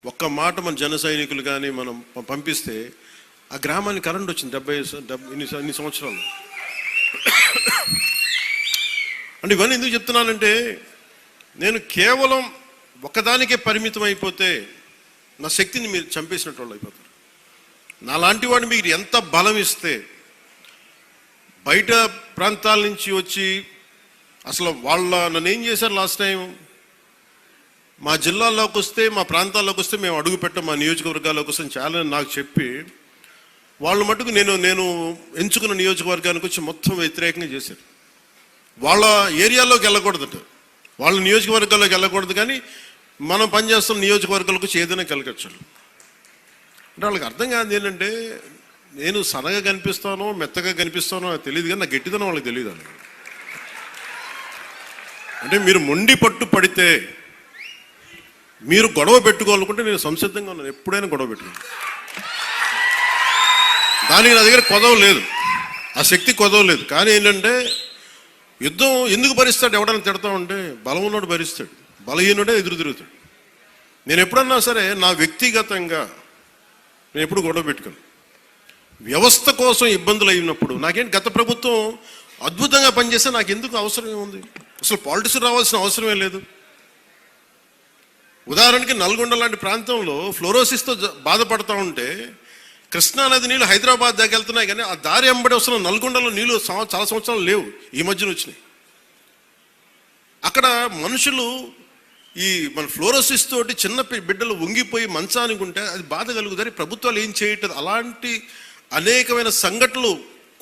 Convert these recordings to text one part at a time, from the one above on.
ఒక్క మాట మన జన సైనికులు కానీ మనం పంపిస్తే ఆ గ్రామానికి కరెంట్ వచ్చింది 70 ఇన్ని సంవత్సరాలు. అంటే ఇవన్నీ ఎందుకు చెప్తున్నానంటే, నేను కేవలం ఒకదానికే పరిమితం అయిపోతే నా శక్తిని మీరు చంపేసినట్టు వాళ్ళు అయిపోతారు. నాలాంటి వాడిని మీరు ఎంత బలం ఇస్తే, బయట ప్రాంతాల నుంచి వచ్చి అసలు నన్ను ఏం చేశారు లాస్ట్ టైం, మా జిల్లాల్లోకి వస్తే, మా ప్రాంతాల్లోకి వస్తే మేము అడుగు పెట్టాం, మా నియోజకవర్గాల్లోకి వస్తే చాలా నాకు చెప్పి వాళ్ళు మటుకు నేను ఎంచుకున్న నియోజకవర్గానికి వచ్చి మొత్తం వ్యతిరేకంగా చేశారు. వాళ్ళ ఏరియాలోకి వెళ్ళకూడదట, వాళ్ళ నియోజకవర్గాల్లోకి వెళ్ళకూడదు, కానీ మనం పనిచేస్తున్న నియోజకవర్గాలకు వచ్చి ఏదైనా కలగచ్చు. అంటే వాళ్ళకి అర్థం కాదు ఏంటంటే, నేను సన్నగా కనిపిస్తానో మెత్తగా కనిపిస్తానో నాకు తెలియదు, కానీ నా గట్టిదనం వాళ్ళకి తెలియదు. అంటే మీరు మొండి పట్టు పడితే, మీరు గొడవ పెట్టుకోవాలనుకుంటే నేను సంసిద్ధంగా ఉన్నాను, ఎప్పుడైనా గొడవ పెట్టుకోను. దానికి నా దగ్గర కొదవ లేదు, ఆ శక్తి కొదవ లేదు. కానీ ఏంటంటే, యుద్ధం ఎందుకు భరిస్తాడు, ఎవడన్నా తిడతా ఉంటే బలం ఉన్నోడు భరిస్తాడు, బలహీనుడే ఎదురు తిరుగుతాడు. నేను ఎప్పుడన్నా సరే నా వ్యక్తిగతంగా నేను ఎప్పుడు గొడవ పెట్టుకోను. వ్యవస్థ కోసం ఇబ్బందులు అయినప్పుడు నాకేంటి, గత ప్రభుత్వం అద్భుతంగా పనిచేస్తే నాకు ఎందుకు అవసరం ఏముంది, అసలు పాలిటిక్స్ రావాల్సిన అవసరమే లేదు. ఉదాహరణకి నల్గొండ లాంటి ప్రాంతంలో ఫ్లోరోసిస్తో బాధపడతా ఉంటే, కృష్ణానది నీళ్ళు హైదరాబాద్ దాకా వెళ్తున్నాయి, కానీ ఆ దారి వెంబడి వస్తున్న నల్గొండలో నీళ్ళు చాలా సంవత్సరాలు లేవు, ఈ మధ్యన వచ్చినాయి. అక్కడ మనుషులు ఈ మన ఫ్లోరోసిస్ తోటి చిన్న బిడ్డలు వంగిపోయి మంచానికి ఉంటే అది బాధ కలుగుతారు. ప్రభుత్వాలు ఏం చేయట్లేదు. అలాంటి అనేకమైన సంఘటనలు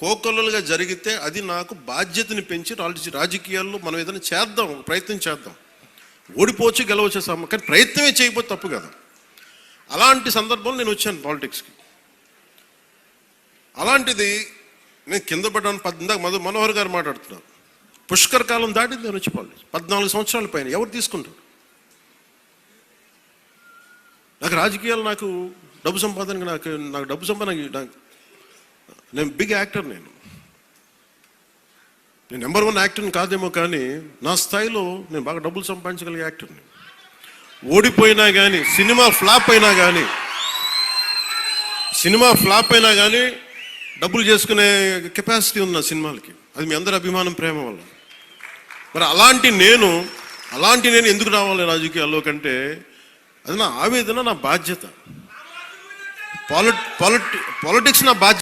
కోకొల్లలుగా జరిగితే అది నాకు బాధ్యతని పెంచి రాజకీయాల్లో మనం ఏదైనా చేద్దాం, ప్రయత్నం చేద్దాం. ఓడిపోవచ్చు గెలవచ్చు, కానీ ప్రయత్నమే చేయకపోతే తప్పు కదా. అలాంటి సందర్భంలో నేను వచ్చాను పాలిటిక్స్కి. అలాంటిది నేను కింద పడ్డాను. ఇందాక మనోహర్ గారు మాట్లాడుతున్నారు, పుష్కర కాలం దాటింది నేను వచ్చి పాలిటిక్స్ 14 సంవత్సరాల పైన. ఎవరు తీసుకుంటారు? నాకు రాజకీయాలు, నాకు డబ్బు సంపాదన, నాకు డబ్బు సంపాదన, నేను బిగ్ యాక్టర్. నేను నెంబర్ 1 యాక్టర్ని కాదేమో, కానీ నా స్థాయిలో నేను బాగా డబ్బులు సంపాదించగలిగే యాక్టర్ని. ఓడిపోయినా కానీ, సినిమా ఫ్లాప్ అయినా కానీ డబ్బులు చేసుకునే కెపాసిటీ ఉన్న సినిమాలకి. అది మీ అందరి అభిమానం, ప్రేమ వల్ల. మరి అలాంటి నేను ఎందుకు రావాలి రాజకీయాల్లో కంటే, అది నా ఆవేదన, నా బాధ్యత. పాలిటిక్స్ నా బాధ్యత.